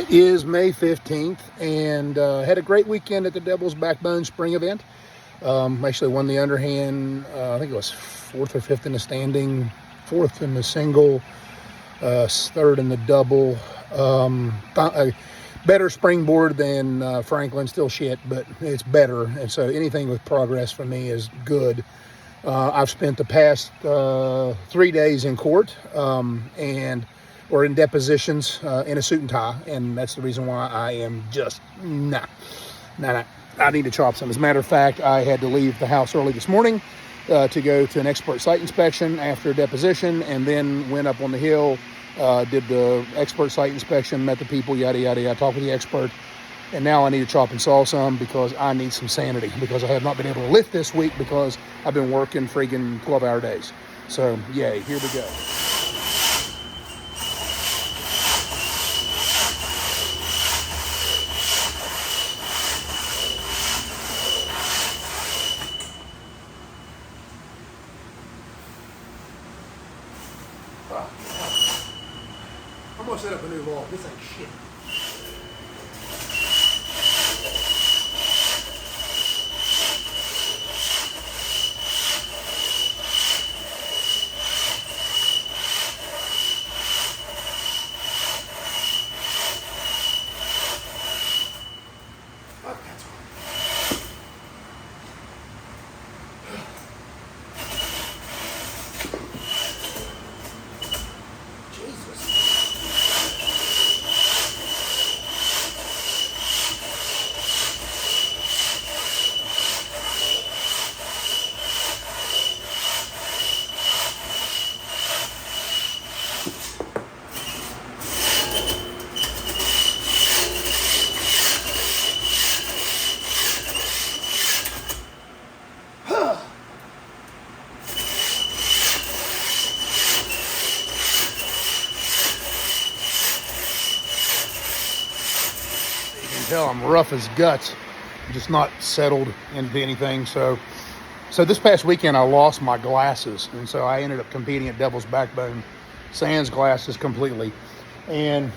It is May 15th, and had a great weekend at the Devil's Backbone Spring event. Actually won the underhand, I think it was fourth or fifth in the standing, fourth in the single, third in the double. A better springboard than Franklin, still shit, but it's better. And so anything with progress for me is good. I've spent the past 3 days in court or in depositions in a suit and tie, and that's the reason why I am just nah. I need to chop some. As a matter of fact, I had to leave the house early this morning to go to an expert site inspection after a deposition, and then went up on the hill, did the expert site inspection, met the people, yada, yada, yada, talked with the expert, and now I need to chop and saw some because I need some sanity, because I have not been able to lift this week because I've been working friggin' 12-hour days. So, yay, here we go. I'm gonna set up a new log. This ain't shit. Tell I'm rough as guts, just not settled into anything. So this past weekend I lost my glasses, and so I ended up competing at Devil's Backbone sans glasses completely. And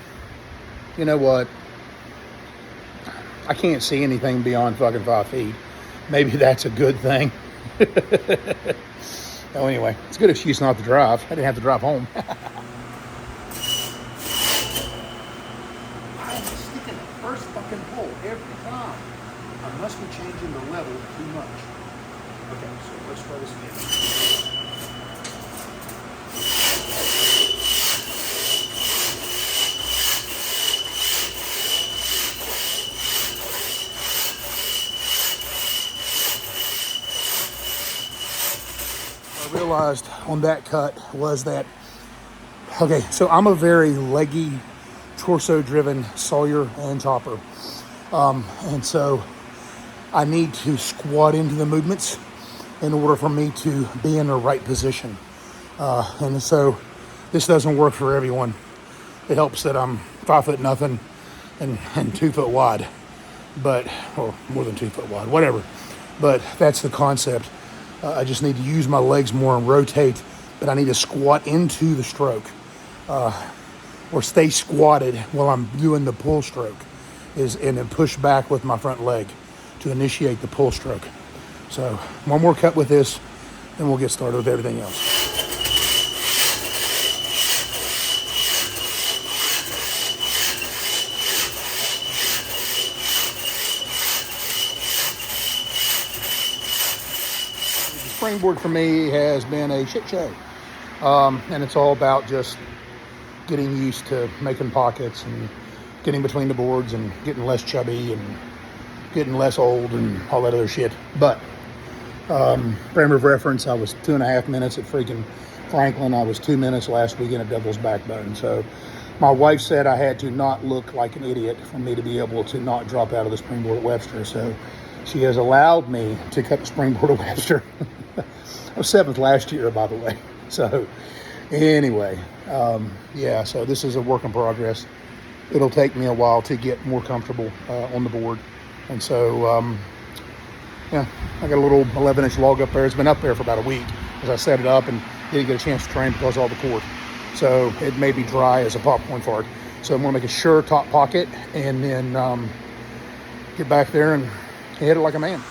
you know what? I can't see anything beyond fucking 5 feet. Maybe that's a good thing. Oh, anyway, it's a good excuse not to drive. I didn't have to drive home. First fucking hole every time. I must be changing the level too much. Okay, so let's try this again. I realized on that cut was that, okay, so I'm a very leggy, torso-driven sawyer and chopper. And so I need to squat into the movements in order for me to be in the right position. And so this doesn't work for everyone. It helps that I'm 5 foot nothing and 2 foot wide, or more than 2 foot wide, whatever. But that's the concept. I just need to use my legs more and rotate, but I need to squat into the stroke. Or stay squatted while I'm doing the pull stroke, and then push back with my front leg to initiate the pull stroke. So one more cut with this, then we'll get started with everything else. The springboard for me has been a shit show, and it's all about just getting used to making pockets and getting between the boards and getting less chubby and getting less old and all that other shit. But frame of reference, I was 2.5 minutes at freaking Franklin. I was 2 minutes last weekend at Devil's Backbone. So my wife said I had to not look like an idiot for me to be able to not drop out of the springboard at Webster. So she has allowed me to cut the springboard at Webster. I was 7th last year, by the way. So anyway, so this is a work in progress. It'll take me a while to get more comfortable on the board. And so, I got a little 11-inch log up there. It's been up there for about a week as I set it up and didn't get a chance to train because of all the court. So it may be dry as a popcorn fart. So I'm going to make a sure top pocket, and then get back there and hit it like a man.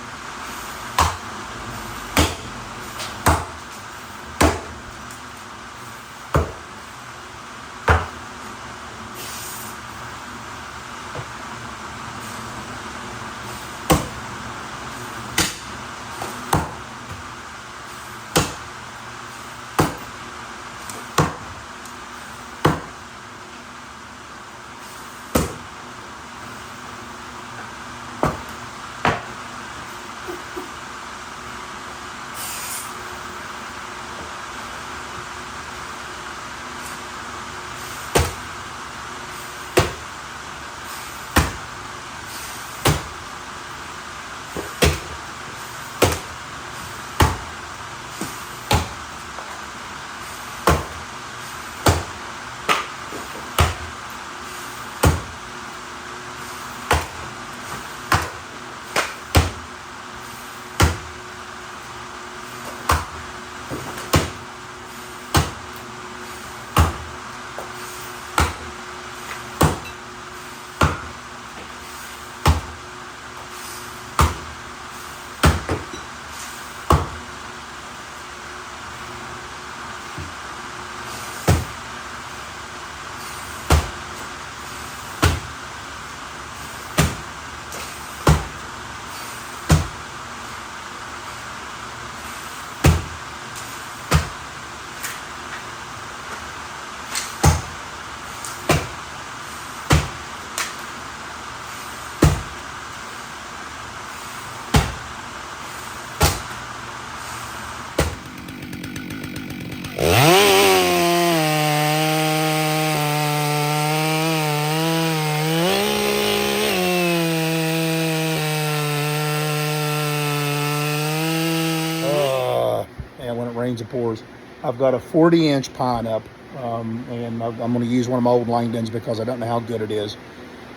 And when it rains, it pours. I've got a 40-inch pine up, and I'm going to use one of my old Langdons because I don't know how good it is.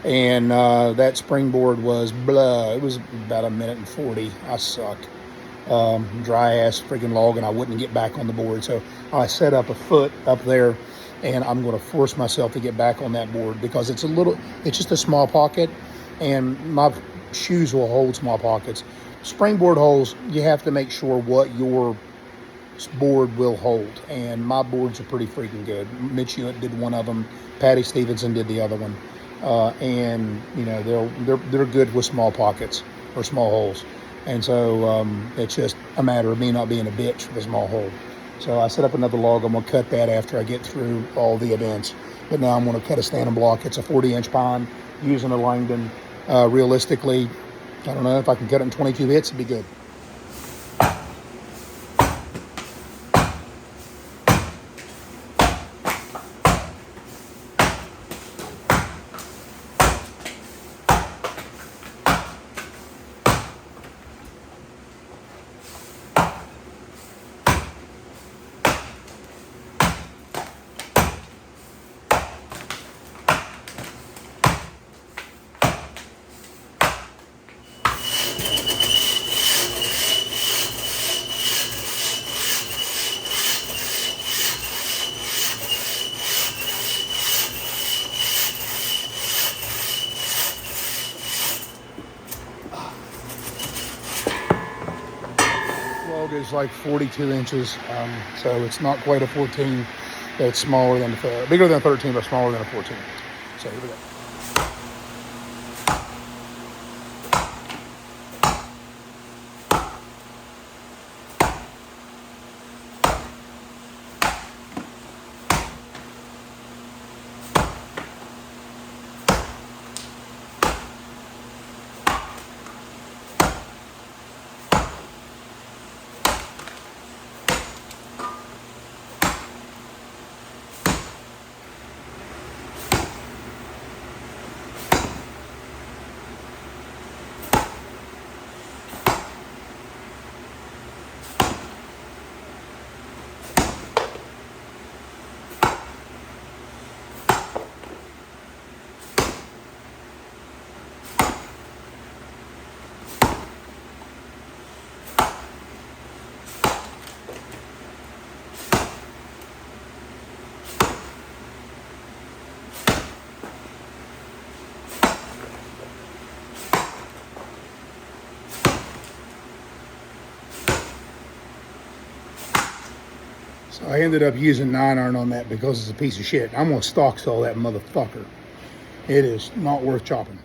And that springboard was blah. It was about 1:40. I suck. Dry ass freaking log, and I wouldn't get back on the board. So I set up a foot up there, and I'm going to force myself to get back on that board because it's just a small pocket, and my shoes will hold small pockets. Springboard holes, you have to make sure what your board will hold, and my boards are pretty freaking good. Mitch Hewitt did one of them, Patty Stevenson did the other one, and you know they're good with small pockets or small holes, and so it's just a matter of me not being a bitch with a small hole. So I set up another log. I'm going to cut that after I get through all the events, but now I'm going to cut a standing block. It's a 40-inch pine using a Langdon. Realistically, I don't know if I can cut it in 22 hits. It'd be good. Is like 42 inches, so it's not quite a 14. It's smaller than bigger than a 13, but smaller than a 14. So here we go. I ended up using 9-iron on that because it's a piece of shit. I'm gonna stalk saw that motherfucker. It is not worth chopping.